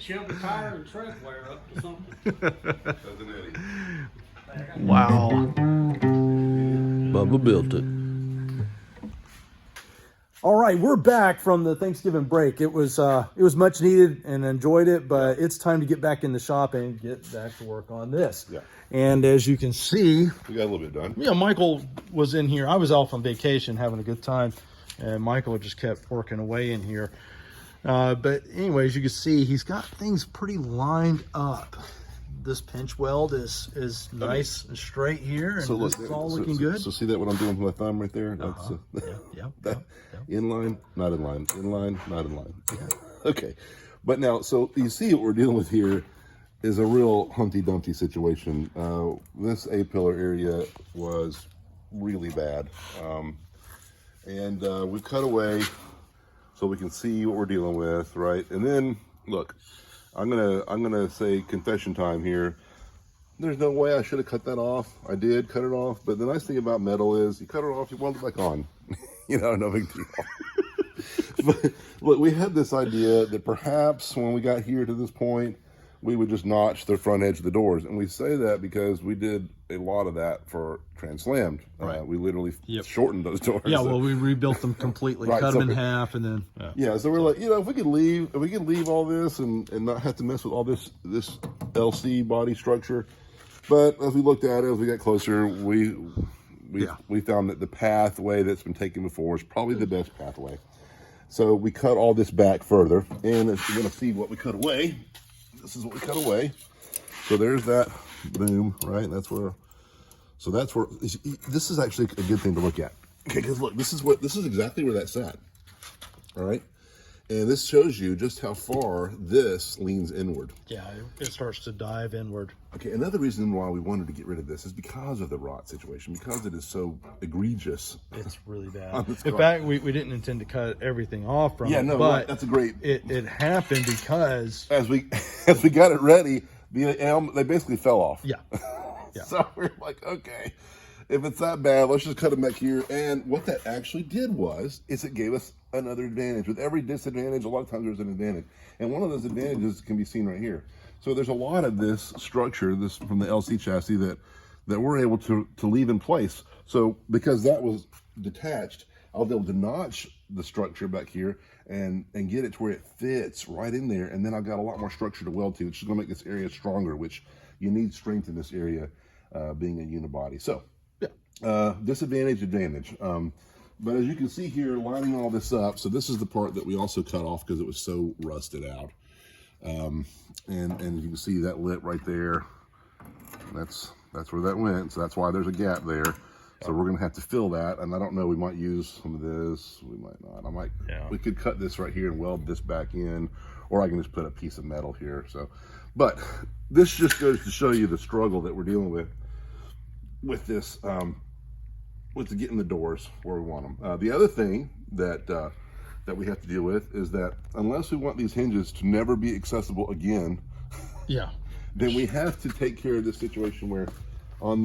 shove the tire and TredWear up to something. Doesn't Eddie? Wow. Bubba built it. All right, we're back from the Thanksgiving break. It was much needed and enjoyed it, but it's time to get back in the shop and get back to work on this. Yeah. And as you can see, We got a little bit done. yeah, Michael was in here. I was off on vacation having a good time, and Michael just kept working away in here. But anyways, you can see he's got things pretty lined up. This pinch weld is nice and straight here, and So look, it's all looking good. So see that what I'm doing with my thumb right there? That's Yeah. in line, not in line, in line, not in line. Okay, but now, so you see what we're dealing with here is a real Humpty Dumpty situation. This A-pillar area was really bad, and we cut away so we can see what we're dealing with, right? And then look, I'm gonna say confession time here. There's no way I should have cut that off. I did cut it off, but the nice thing about metal is you cut it off, you weld it back on. You know, no big deal. But look, we had this idea that perhaps when we got here to this point, we would just notch the front edge of the doors. And we say that because we did a lot of that for Trans Slammed. Right. We literally shortened those doors. Yeah, well, we rebuilt them completely, Right, cut so them in half, and then yeah. So we're like, you know, if we could leave all this and not have to mess with all this LC body structure. But as we looked at it, as we got closer, we found that the pathway that's been taken before is probably the best pathway. So we cut all this back further, and if you're going to see what we cut away, this is what we cut away. So there's that boom, right? That's where. So that's where. This is actually a good thing to look at. Okay, because look, this is exactly where that sat. All right, and this shows you just how far this leans inward. yeah, it starts to dive inward. Okay, another reason why we wanted to get rid of this is because of the rot situation, because it is so egregious. It's really bad. On this In car. fact, we didn't intend to cut everything off from Yeah, it, no, but right, that's a great. it happened because As we got it ready, they basically fell off. yeah. Yeah. So we're like, okay, if it's that bad, let's just cut them back here. And what that actually did is it gave us another advantage. With every disadvantage, a lot of times there's an advantage. And one of those advantages can be seen right here. So there's a lot of this structure, this from the LC chassis that we're able to leave in place. So because that was detached, I'll be able to notch the structure back here and get it to where it fits right in there. And then I've got a lot more structure to weld to, which is going to make this area stronger, which you need strength in this area, being a unibody. So disadvantage, advantage. But as you can see here, lining all this up, so this is the part that we also cut off because it was so rusted out. And you can see that lip right there. That's where that went. So that's why there's a gap there. So we're gonna have to fill that. And I don't know, we might use some of this, we might not. We could cut this right here and weld this back in, or I can just put a piece of metal here. So, but this just goes to show you the struggle that we're dealing with this, with getting the doors where we want them. The other thing that we have to deal with is that unless we want these hinges to never be accessible again, then we have to take care of this situation where on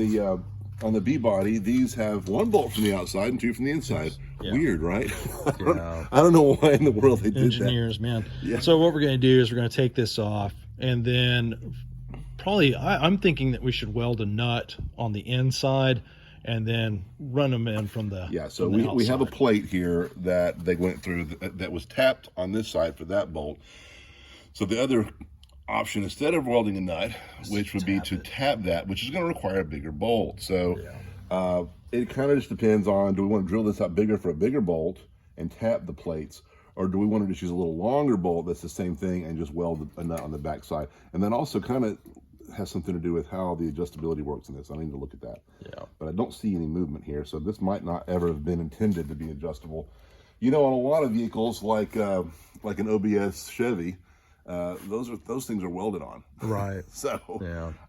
the B body, these have one bolt from the outside and two from the inside. Weird, right? I don't know why in the world they did that. Engineers, man. So what we're going to do is we're going to take this off, and then probably I'm thinking that we should weld a nut on the inside and then run them in from the so we have a plate here that they went through that was tapped on this side for that bolt. So the other option, instead of welding a nut, which would be to tap that, which is going to require a bigger bolt. So it kind of just depends on, do we want to drill this out bigger for a bigger bolt and tap the plates, or do we want to just use a little longer bolt that's the same thing and just weld a nut on the back side? And then also kind of has something to do with how the adjustability works in this. I need to look at that. But I don't see any movement here, so this might not ever have been intended to be adjustable. You know, on a lot of vehicles like an OBS Chevy, those things are welded on. Right. So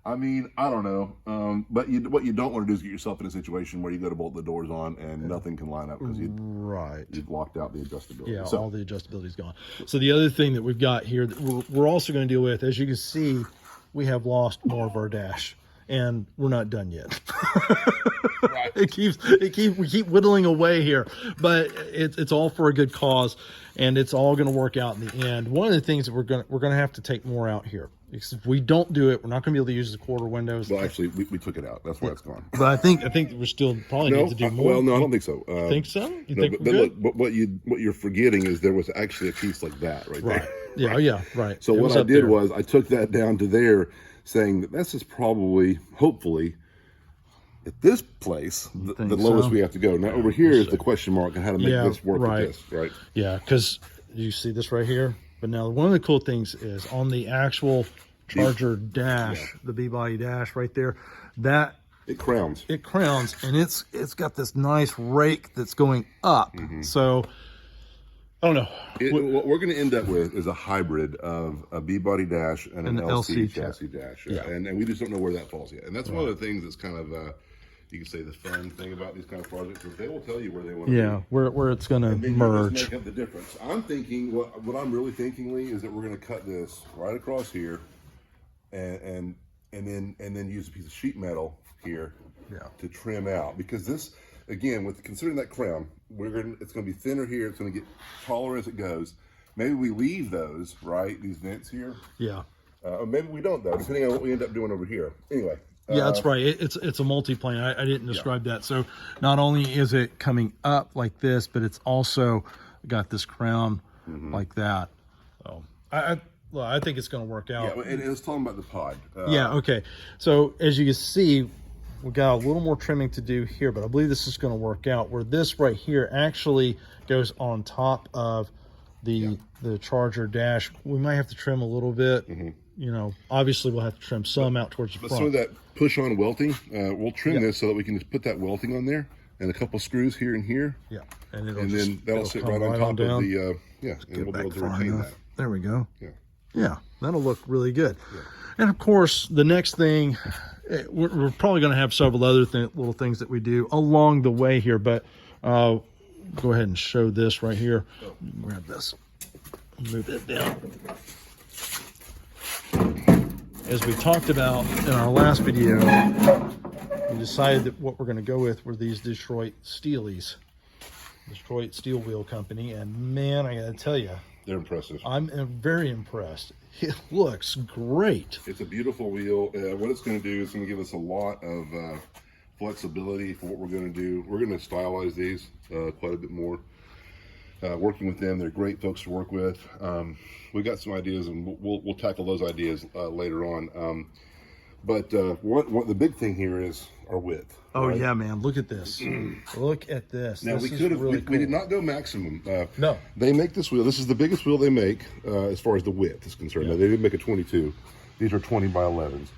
I mean, I don't know. But what you don't want to do is get yourself in a situation where you go to bolt the doors on and nothing can line up because you've locked out the adjustability. So all the adjustability's gone. So the other thing that we've got here that we're also going to deal with, as you can see, we have lost more of our dash, and we're not done yet. We keep whittling away here, but it's all for a good cause. and it's all going to work out in the end. One of the things that we're going to have to take more out here. Because if we don't do it, we're not going to be able to use the quarter windows. Well, actually, we took it out. That's why it's gone. But I think we're still probably need to do more. Well, no, I don't think so. Think so? You no, think but we're good? look, but what you're forgetting is there was actually a piece like that right there. Yeah, yeah, right. So what I did was I took that down to there, saying that this is probably, hopefully, at this place, the lowest we have to go. Now over here is the question mark on how to make this work with this, right? Yeah, because you see this right here. But now one of the cool things is on the actual Charger dash, the B-body dash right there, that it crowns, and it's got this nice rake that's going up. So I don't know. What we're going to end up with is a hybrid of a B-body dash and an LC chassis dash. And we just don't know where that falls yet. And that's one of the things that's kind of, you can say, the fun thing about these kind of projects is they will tell you where they want to be. Where it's going to merge. Make up the difference. I'm thinking, what I'm really thinking, Lee, is that we're going to cut this right across here and then use a piece of sheet metal here to trim out. Because this, again, considering that crown, it's going to be thinner here. It's going to get taller as it goes. Maybe we leave those, right? These vents here. Yeah. Or maybe we don't, though, depending on what we end up doing over here. Anyway. Yeah, that's right. It's a multi-plane. I didn't describe that. So not only is it coming up like this, but it's also got this crown like that. So I think it's going to work out. Yeah, and let's talk about the pod. Okay. So as you can see, we got a little more trimming to do here, but I believe this is going to work out where this right here actually goes on top of the Charger dash. We might have to trim a little bit. You know, obviously we'll have to trim some out towards the front. Some of that push-on welting, we'll trim this so that we can just put that welting on there and a couple screws here and here. Yeah, and then that'll sit right on top of the and we'll be able to retain that. There we go. Yeah, that'll look really good. And of course, the next thing, we're probably going to have several other little things that we do along the way here, but go ahead and show this right here. Grab this, move it down. As we talked about in our last video, we decided that what we're going to go with were these Detroit Steelies, Detroit Steel Wheel Company, and man, I got to tell you, they're impressive. I'm very impressed. It looks great. It's a beautiful wheel. What it's going to do is going to give us a lot of flexibility for what we're going to do. We're going to stylize these quite a bit more. Working with them, they're great folks to work with. We've got some ideas, and we'll tackle those ideas later on. But what the big thing here is our width. Oh right? Yeah, man! Look at this. Look at this. Now this we could have. Really we did not go maximum. No. They make this wheel. This is the biggest wheel they make as far as the width is concerned. Now, they did make a 22. These are 20 by 11s.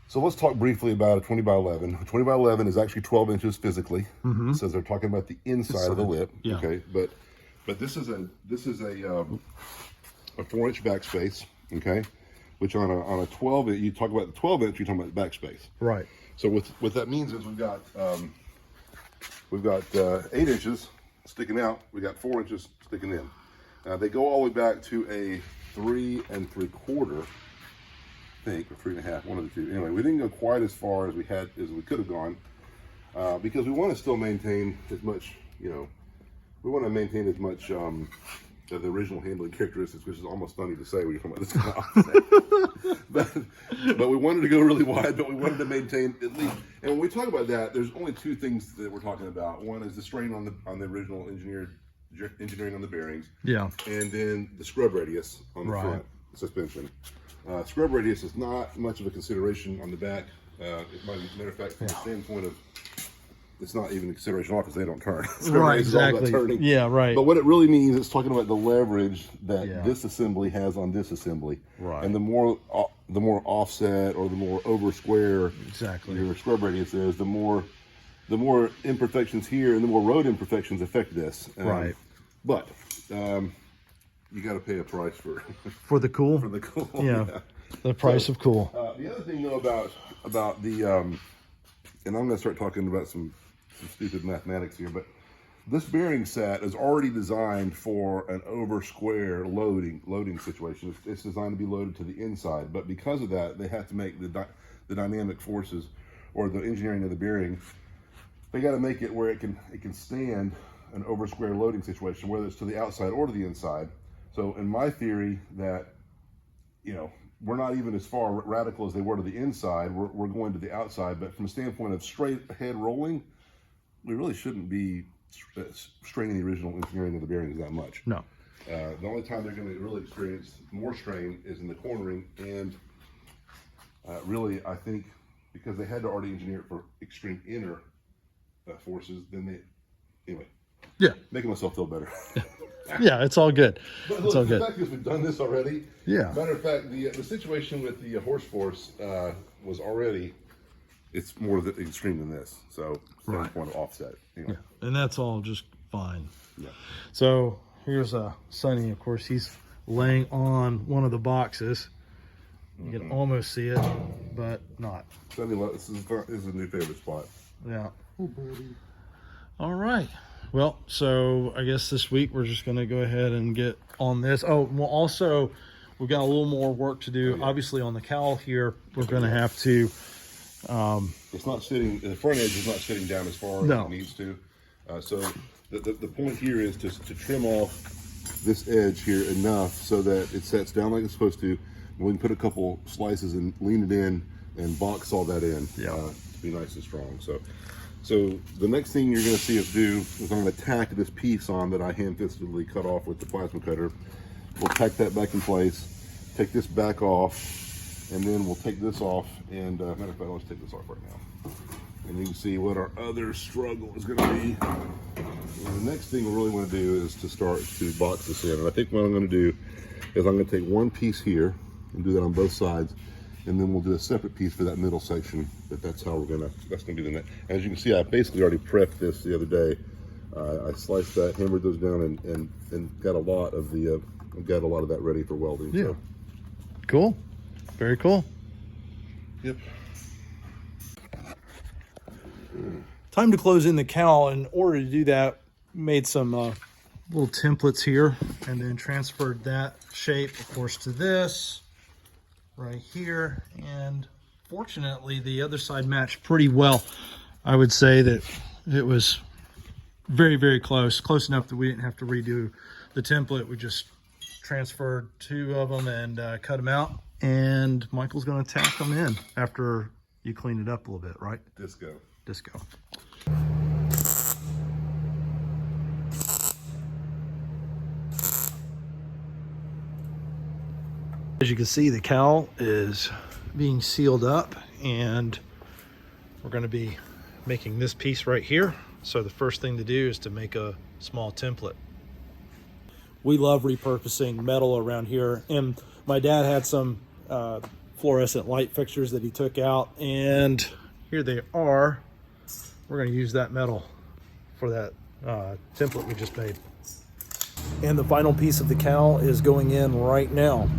So let's talk briefly about a 20 by 11. A 20 by 11 is actually 12 inches physically. It says they're talking about the inside of the lip. Yeah. Okay, but this is a 4-inch backspace. Okay, which on a 12 inch, you talk about the 12 inch, you're talking about the backspace. Right. So what that means is we've got 8 inches sticking out. We got 4 inches sticking in. They go all the way back to a 3 3/4. I think, or 3 1/2, one of the two. Anyway, we didn't go quite as far as we could have gone because we want to still maintain as much, we want to maintain as much of the original handling characteristics, which is almost funny to say when you're talking about this kind but we wanted to go really wide, but we wanted to maintain at least. And when we talk about that, there's only two things that we're talking about. One is the strain on the original engineering on the bearings. Yeah. And then the scrub radius on the front suspension. Scrub radius is not much of a consideration on the back. Matter of fact, from the standpoint of, it's not even a consideration at all because they don't turn. Right, exactly. Yeah, right. But what it really means, it's talking about the leverage that this assembly has on this assembly. Right. And the more offset or the more over square your scrub radius is, the more imperfections here and the more road imperfections affect this. Right. But you got to pay a price for the cool. For the cool. Yeah. The price of cool. The other thing though about the and I'm going to start talking about some stupid mathematics here, but this bearing set is already designed for an over square loading situation. It's designed to be loaded to the inside, but because of that, they have to make the dynamic forces or the engineering of the bearing. They got to make it where it can stand an over square loading situation, whether it's to the outside or to the inside. So in my theory that, you know, we're not even as far radical as they were to the inside, we're going to the outside, but from a standpoint of straight ahead rolling, we really shouldn't be straining the original engineering of the bearings that much. No. The only time they're going to really experience more strain is in the cornering, and really, I think because they had to already engineer it for extreme inner forces, then they, anyway. Yeah. Making myself feel better. Yeah, it's all good. But It's look, all the good. fact is we've done this already. Yeah. Matter of fact, the situation with the horse force was already, it's more extreme than this. So, Right. point of offset. Anyway. Yeah, and that's all just fine. Yeah. So here's Sonny. Of course, he's laying on one of the boxes. You can almost see it, but not. Sonny, this is a new favorite spot. Yeah. Oh, buddy. All right. Well, so I guess this week we're just going to go ahead and get on this. Oh, well, also, we've got a little more work to do. Obviously, on the cowl here, we're going to have to... it's not sitting, the front edge is not sitting down as far as it needs to. So the point here is to trim off this edge here enough so that it sets down like it's supposed to. We can put a couple slices and lean it in and box all that in to be nice and strong. So the next thing you're going to see us do is I'm going to tack this piece on that I hand-fistedly cut off with the plasma cutter. We'll tack that back in place, take this back off, and then we'll take this off. And matter of fact, let's take this off right now. And you can see what our other struggle is going to be. And the next thing we really want to do is to start to box this in. And I think what I'm going to do is I'm going to take one piece here and do that on both sides. And then we'll do a separate piece for that middle section, but that's how that's gonna be the next. As you can see, I basically already prepped this the other day. I sliced that, hammered those down, and got a lot of that ready for welding. Yeah. So. Cool. Very cool. Yep. Time to close in the cowl. In order to do that, made some little templates here, and then transferred that shape, of course, to this. Right here, and fortunately the other side matched pretty well. I would say that it was very, very close enough that we didn't have to redo the template. We just transferred two of them and cut them out, and Michael's going to tack them in after you clean it up a little bit, right? Disco. As you can see, the cowl is being sealed up, and we're going to be making this piece right here. So the first thing to do is to make a small template. We love repurposing metal around here, and my dad had some fluorescent light fixtures that he took out, and here they are. We're going to use that metal for that template we just made. And the final piece of the cowl is going in right now.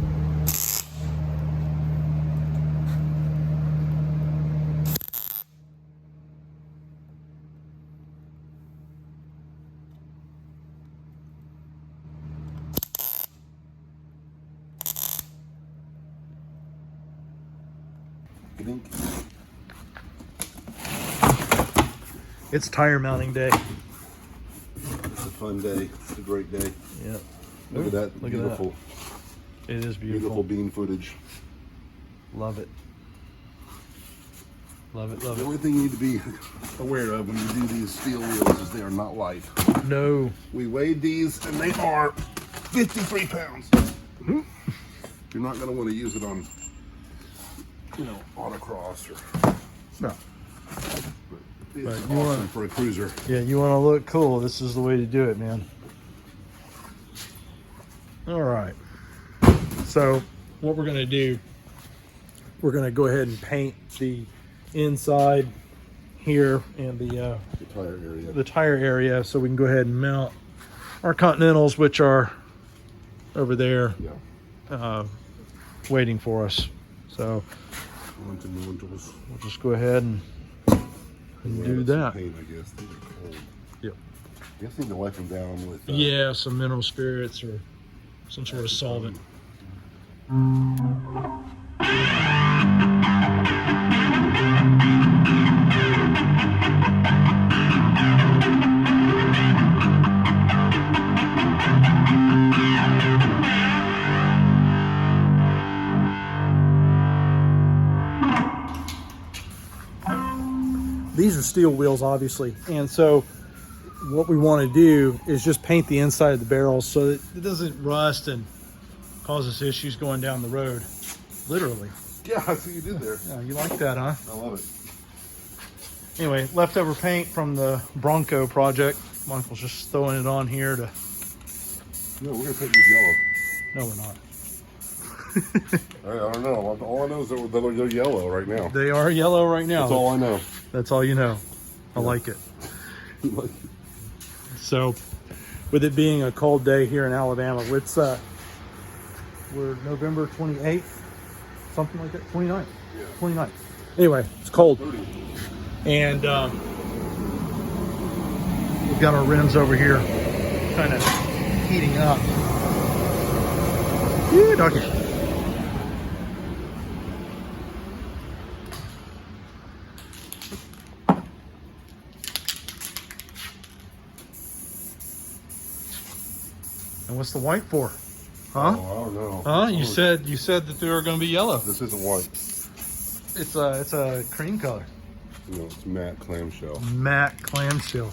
It's tire mounting day. It's a fun day. It's a great day. Yeah. Look at that. Look Beautiful. At that. It is Beautiful beautiful. bean footage. Love it. Love it, love The it. only thing you need to be aware of when you do these steel wheels is they are not light. No. We weighed these and they are 53 pounds. You're not going to want to use it on, autocross or. No. It's Right, awesome you want- for a cruiser. Yeah, you want to look cool. This is the way to do it, man. All right. So what we're going to do, we're going to go ahead and paint the inside here and the tire area so we can go ahead and mount our Continentals, which are over there waiting for us. So we'll just go ahead and do that. Paint, I guess. These are cold. Yep. I guess I need to wipe them down with. Yeah, some mineral spirits or some sort of solvent. these are steel wheels, obviously. And so what we want to do is just paint the inside of the barrels so that it doesn't rust and cause us issues going down the road. Literally. Yeah, I see you did there. Yeah, you like that, huh? I love it. Anyway, leftover paint from the Bronco project. Michael's just throwing it on here to... No, we're gonna paint these yellow. No, we're not. I don't know. All I know is that they're yellow right now. They are yellow right now. That's all I know. That's all you know. I like it. So, with it being a cold day here in Alabama, it's we're November 28th, something like that, 29th. Yeah. 29th. Anyway, it's cold. 30. And we've got our rims over here kind of heating up. Yeah, doggy. And what's the white for? Huh? Oh, I don't know. Huh? You said that they were going to be yellow. This isn't white. It's a cream color. No, it's matte clamshell. Matte clamshell.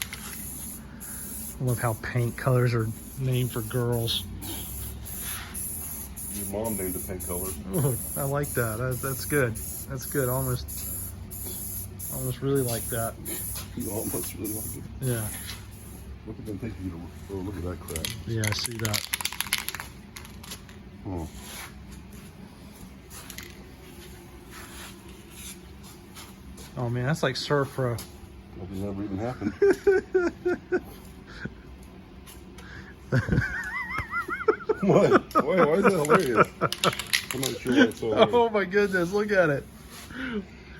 I love how paint colors are named for girls. Your mom named the paint colors. Ooh, I like that. That's good. That's good. Almost really like that. You almost really like it. Yeah. Look at them taking you to. Oh, look at that crap. Yeah, I see that. Oh. Oh man, that's like surf pro. Nothing never even happened. What? Why is that hilarious? I'm not sure why it's so hilarious. Oh my goodness, look at it.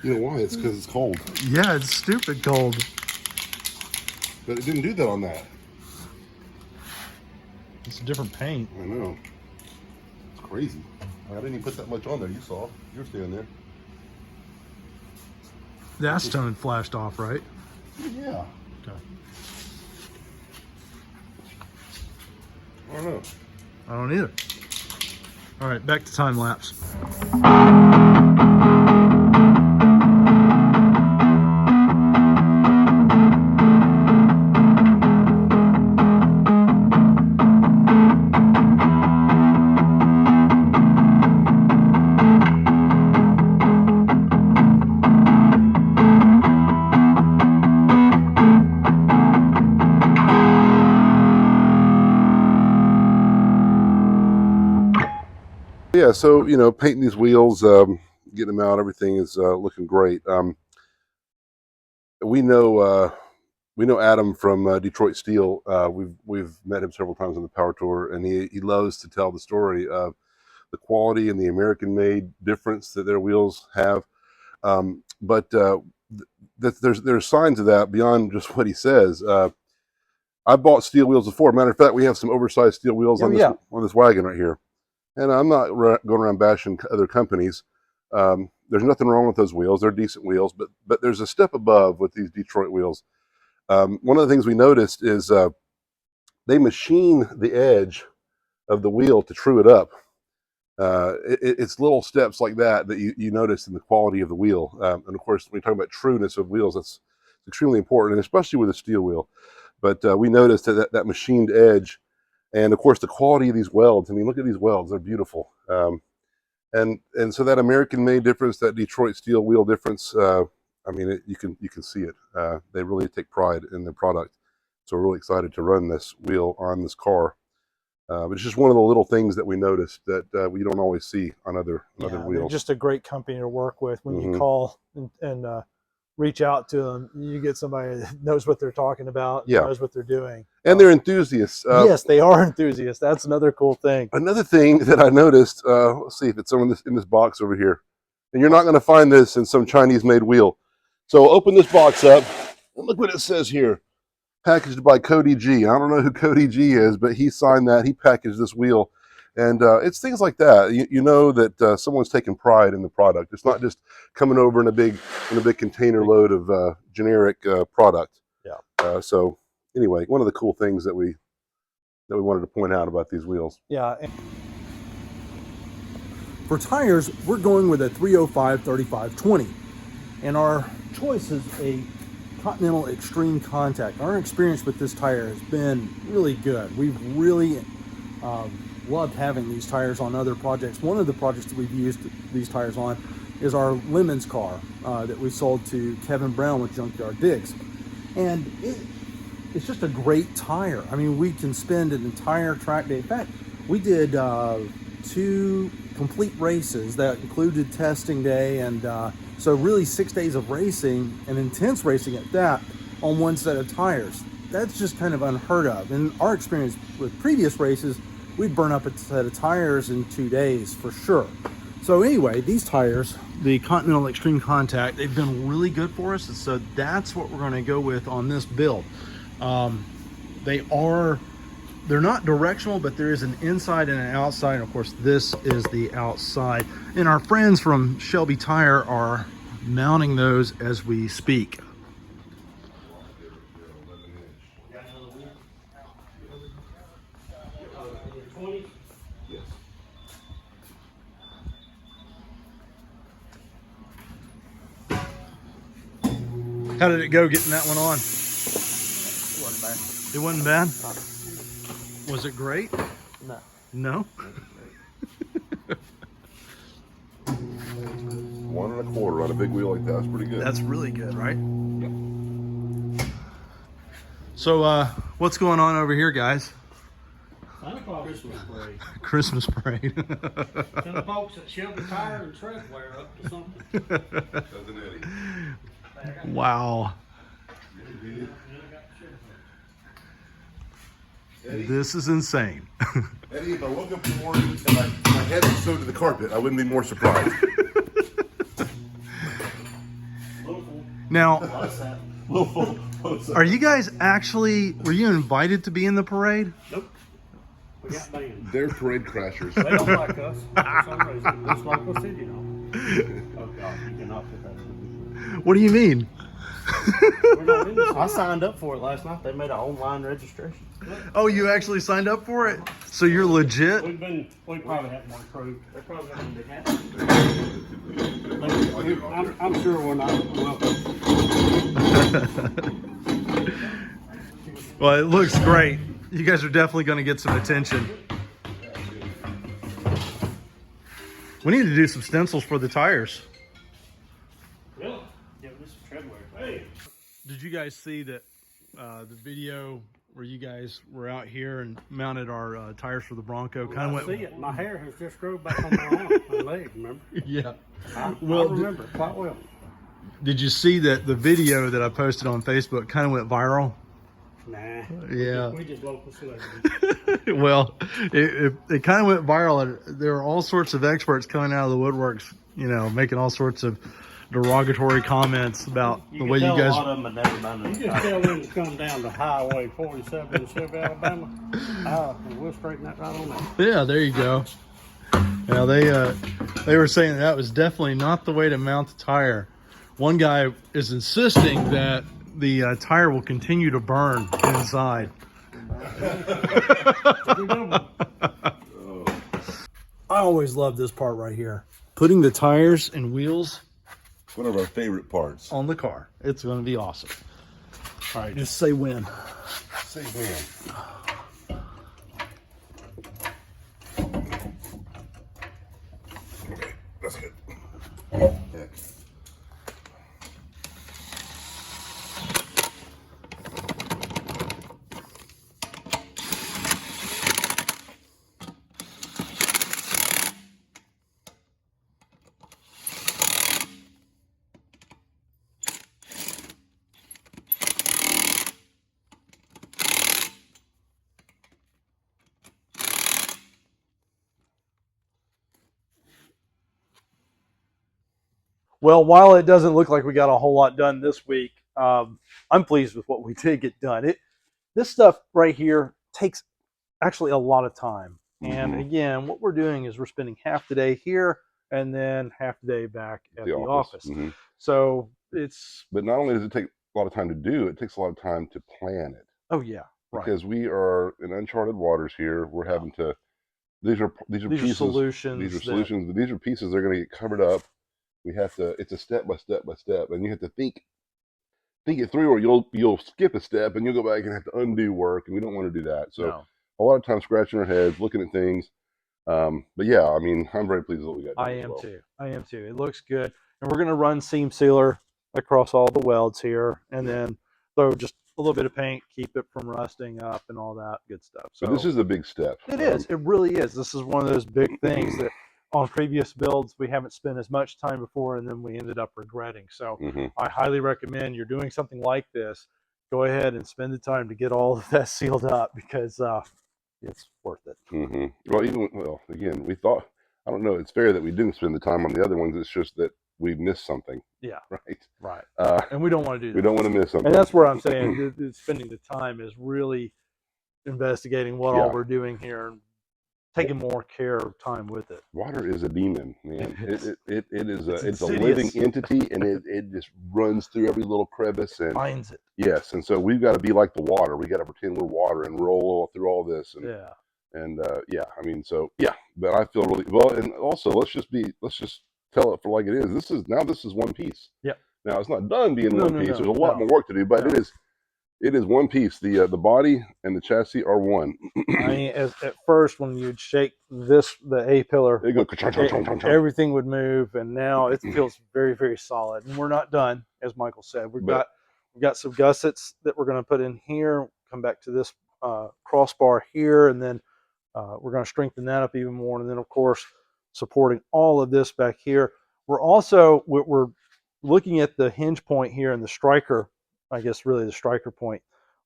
You know why? It's because it's cold. Yeah, it's stupid cold. But it didn't do that on that. It's a different paint. I know. It's crazy. I didn't even put that much on there. You saw. You were standing there. The acetone flashed off, right? Yeah. Okay. I don't know. I don't either. All right, back to time lapse. Yeah, so you know, painting these wheels, getting them out, everything is looking great. We know Adam from Detroit Steel. We've met him several times on the Power Tour, and he loves to tell the story of the quality and the American-made difference that their wheels have. But there's signs of that beyond just what he says. I bought steel wheels before. Matter of fact, we have some oversized steel wheels on this wagon right here. And I'm not going around bashing other companies. There's nothing wrong with those wheels. They're decent wheels, but there's a step above with these Detroit wheels. One of the things we noticed is they machine the edge of the wheel to true it up. It's little steps like that you notice in the quality of the wheel. And of course, when we talk about trueness of wheels, that's extremely important, and especially with a steel wheel. But we noticed that machined edge. And of course, the quality of these welds. I mean, look at these welds; they're beautiful. And so that American-made difference, that Detroit steel wheel difference, I mean, you can see it. They really take pride in their product. So we're really excited to run this wheel on this car. But it's just one of the little things that we noticed that we don't always see on other wheels. They're just a great company to work with. When you call and reach out to them, you get somebody that knows what they're talking about, knows what they're doing. And they're enthusiasts. Yes, they are enthusiasts. That's another cool thing. Another thing that I noticed, let's see if it's in this box over here. And you're not going to find this in some Chinese-made wheel. So open this box up, and look what it says here. Packaged by Cody G. I don't know who Cody G is, but he signed that. He packaged this wheel. And it's things like that. You know that someone's taking pride in the product. It's not just coming over in a big container load of generic product. Yeah. So anyway, one of the cool things that we wanted to point out about these wheels. Yeah. For tires, we're going with a 305/35/20, and our choice is a Continental Extreme Contact. Our experience with this tire has been really good. We've really loved having these tires on other projects. One of the projects that we've used these tires on is our Lemons car that we sold to Kevin Brown with Junkyard Digs. And it's just a great tire. I mean, we can spend an entire track day. In fact, we did 2 complete races that included testing day, and so really 6 days of racing, and intense racing at that, on one set of tires. That's just kind of unheard of. In our experience with previous races, we'd burn up a set of tires in 2 days for sure. So anyway, these tires, the Continental Extreme Contact, they've been really good for us, and so that's what we're going to go with on this build. They're not directional, but there is an inside and an outside, and of course this is the outside. And our friends from Shelby Tire are mounting those as we speak. How did it go getting that one on? It wasn't bad. It wasn't bad? Was it great? No. No? 1 1/4 on a big wheel like that is pretty good. That's really good, right? Yep. So, what's going on over here, guys? Santa Claus Christmas parade. Christmas parade. Send the folks at Shelby Tire and TredWear up to something. Doesn't Eddie? Wow. Eddie, This is insane. Eddie, if I woke up in the morning and my head was sewed to the carpet, I wouldn't be more surprised. Now, What's that? are you guys were you invited to be in the parade? Nope. We got banned. They're parade crashers. They don't like us for some reason. This local city don't. Oh God, you cannot put that in. What do you mean? We're not in this. I signed up for it last night. They made an online registration. Oh, you actually signed up for it? So you're legit? We probably haven't been approved. They probably haven't been happy. I'm sure we're not welcome. Well, it looks great. You guys are definitely going to get some attention. We need to do some stencils for the tires. Really? Yeah, this is TredWear. Hey. Did you guys see that the video where you guys were out here and mounted our tires for the Bronco? Kind I of see went. it. My hair has just grown back on my arm, my leg. Remember? Yeah. I Well, remember it quite well. Did you see that the video that I posted on Facebook kind of went viral? Nah. Yeah. We just local celebrities. Well, it kind of went viral. There are all sorts of experts coming out of the woodworks, you know, making all sorts of derogatory comments about the way you guys. A lot of them have never done it. You just tell them to come down to Highway 47 in Shelby, Alabama. And we'll straighten that right on out. Yeah, there you go. Yeah, they were saying that was definitely not the way to mount the tire. One guy is insisting that the tire will continue to burn inside. I always love this part right here. Putting the tires and wheels One of our favorite parts. on the car. It's going to be awesome. All right, just say when. Say when. Okay, that's good. Yeah. Well, while it doesn't look like we got a whole lot done this week, I'm pleased with what we did get done. This stuff right here takes actually a lot of time. And again, what we're doing is we're spending half the day here and then half the day back at the office. Mm-hmm. So it's... But not only does it take a lot of time to do, it takes a lot of time to plan it. Oh, yeah. Right. Because we are in uncharted waters here. We're having to... These are pieces. Solutions. These are solutions. These are pieces that are going to get covered up. We have to, it's a step by step by step, and you have to think think it through, or you'll skip a step and you'll go back and have to undo work, and we don't want to do that. So No, a lot of times scratching our heads, looking at things. But yeah, I mean, I'm very pleased with what we got done I as am well. too. I am too. It looks good, and we're gonna run seam sealer across all the welds here, and then throw just a little bit of paint, keep it from rusting up, and all that good stuff. But this So is a big step. it is. It really is. This is one of those big things that on previous builds we haven't spent as much time before, and then we ended up regretting. So Mhm. I highly recommend you're doing something like this. Go ahead and spend the time to get all of that sealed up because it's worth it. Well, again, we thought, I don't know, it's fair that we didn't spend the time on the other ones. It's just that we missed something, Yeah, right? right. Uh, And we don't want to do that. we don't want to miss something. And that's where I'm saying spending the time is really investigating what all Yeah. we're doing here and taking more care of time with it. Water is a demon, man. It is. It is It's a living insidious. entity, and it just runs through every little crevice. And Finds it. yes, and so we've got to be like the water. We got to pretend we're water and roll through all this. Yeah. And yeah, I mean, so yeah, but I feel really well. And also, let's just tell it for like it is. This is one piece. Yep. Now it's not done being No, one no, piece. no, There's a lot no, more work to do, but no. it is one piece. The body and the chassis are one. I mean, at first when you'd shake the A pillar, They go ka-chunk. everything would move, and now it feels very, very solid. And we're not done, as Michael said. We've got some gussets that we're going to put in here. Come back to this crossbar here, and then we're going to strengthen that up even more. And then, of course, supporting all of this back here. We're looking at the hinge point here and the striker. I guess really the striker point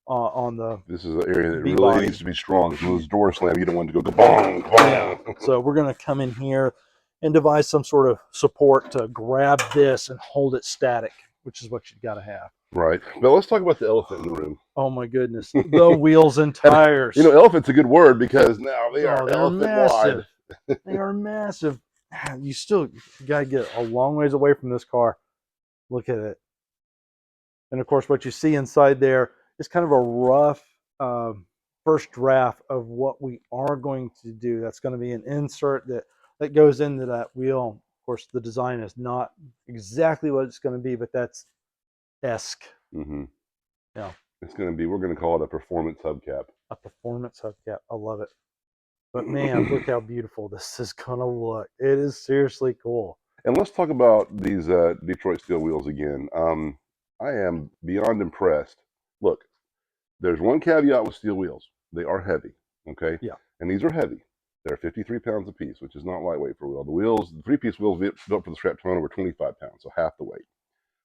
on the This is an area that B really body. needs to be strong. When those doors slam, you don't want it to go bong, bong. Yeah. So we're going to come in here and devise some sort of support to grab this and hold it static, which is what you've got to have. Right. But let's talk about the elephant in the room. Oh my goodness. The wheels and tires. You know, elephant's a good word because now they are they're elephant massive. wide. They are massive. You got to get a long ways away from this car. Look at it. And of course, what you see inside there is kind of a rough first draft of what we are going to do. That's going to be an insert that goes into that wheel. Of course, the design is not exactly what it's going to be, but that's esque. Mm-hmm. Yeah. We're going to call it a performance hubcap. A performance hubcap. I love it. But man, look how beautiful this is going to look. It is seriously cool. And let's talk about these Detroit steel wheels again. I am beyond impressed. Look, there's one caveat with steel wheels. They are heavy, okay? Yeah. And these are heavy. They're 53 pounds a piece, which is not lightweight for a wheel. The three-piece wheels built for the Daytona were 25 pounds, so half the weight.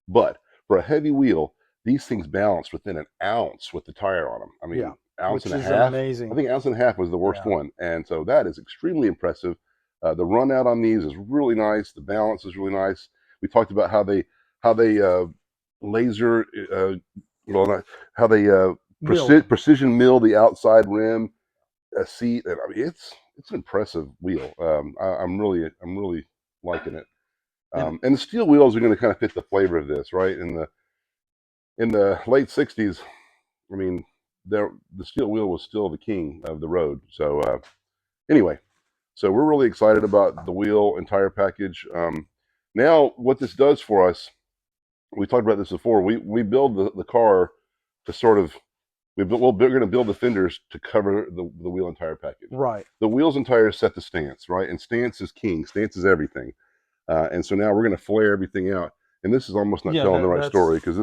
But for a heavy wheel, these things balance within an ounce with the tire on them. I mean, Yeah. ounce Which and a is half. amazing. I think ounce and a half was the worst one. And so that is extremely impressive. The run out on these is really nice. The balance is really nice. We talked about how they laser, how they precision mill the outside rim, seat. And I mean, it's an impressive wheel. I'm really liking it. And the steel wheels are going to kind of fit the flavor of this, right? In the late '60s, I mean, the steel wheel was still the king of the road. So anyway, so we're really excited about the wheel and tire package. Now, what this does for us, we talked about this before. We build the car to sort of we're going to build the fenders to cover the wheel and tire package. Right. The wheels and tires set the stance, right? And stance is king. Stance is everything. And so now we're going to flare everything out. And this is almost not telling the right story that's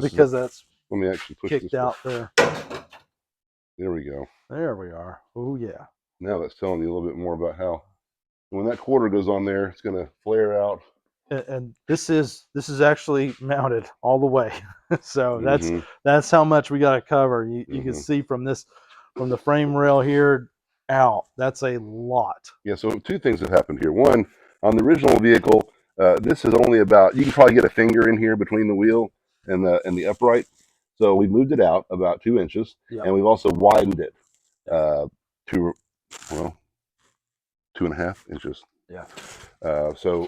let me actually push kicked this out there. There we go. There we are. Oh yeah. Now that's telling you a little bit more about how when that quarter goes on there, it's going to flare out. And this is actually mounted all the way. So Mhm. that's how much we got to cover. You can see from the frame rail here out. That's a lot. Yeah. So two things have happened here. One, on the original vehicle, this is only about, you can probably get a finger in here between the wheel and the upright. So we moved it out about 2 inches, Yep. and we've also widened it to 2.5 inches. Yeah. So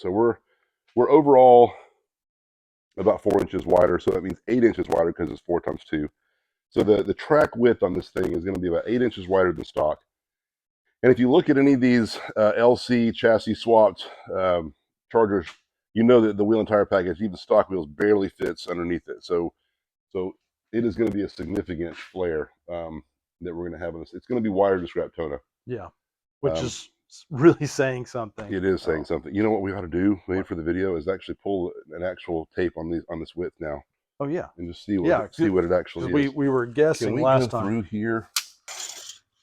we're overall about 4 inches wider. So that means 8 inches wider because it's 4 times 2. So the track width on this thing is going to be about 8 inches wider than stock. And if you look at any of these LC chassis swapped Chargers, you know that the wheel and tire package, even stock wheels, barely fits underneath it. So So it is going to be a significant flare that we're going to have in this. It's going to be wired to scrap Daytona. Yeah, which is really saying something. It is saying something. You know what we ought to do maybe for the video is actually pull an actual tape on this width now. Oh yeah, and just see what it actually is. We were guessing Can we last go time. through here?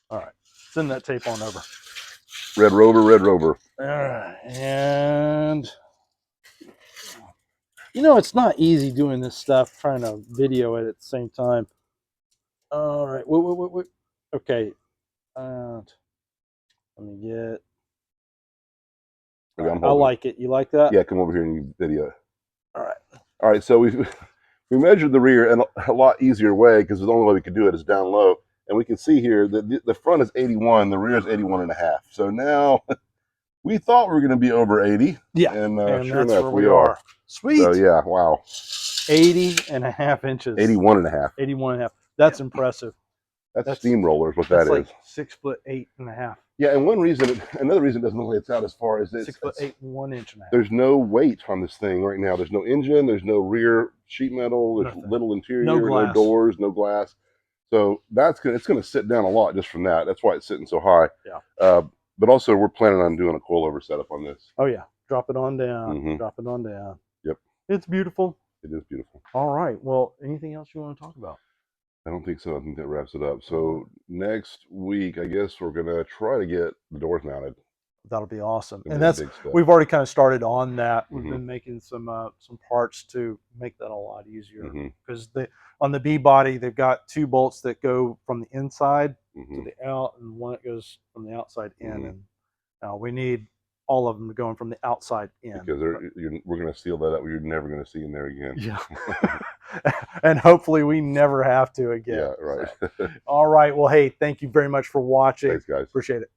All right, send that tape on over. Red Rover, Red Rover. All right, and you know it's not easy doing this stuff, trying to video it at the same time. All right, wait. Okay, let me get. Right, I like it. You like that? Yeah, come over here and you video it. All right. All right, so we measured the rear in a lot easier way because the only way we could do it is down low. And we can see here that the front is 81, the rear is 81.5. So now we thought we were going to be over 80. Yeah, and sure that's enough, where we are. Sweet. So yeah, wow. 80.5 inches. 81.5. 81.5. That's impressive. That's steamrollers, what that is. Like 6'8.5". Yeah, and another reason it doesn't look like it's out as far as 6'8", 1 inch and a half. There's no weight on this thing right now. There's no engine. There's no rear sheet metal. There's little interior. No doors. No glass. So it's going to sit down a lot just from that. That's why it's sitting so high. Yeah. But also we're planning on doing a coilover setup on this. Oh yeah, drop it on down. Drop it on down. Yep. It's beautiful. It is beautiful. All right. Well, anything else you want to talk about? I don't think so. I think that wraps it up. So next week, I guess we're gonna try to get the doors mounted. That'll be awesome. And we've already kind of started on that. We've been making some parts to make that a lot easier because on the B body they've got 2 bolts that go from the inside to the out, and one that goes from the outside in. And we need all of them going from the outside in because we're going to seal that up. You're never going to see in there again. Yeah. And hopefully we never have to again. Yeah, right. So. All right. Well, hey, thank you very much for watching. Thanks, guys. Appreciate it.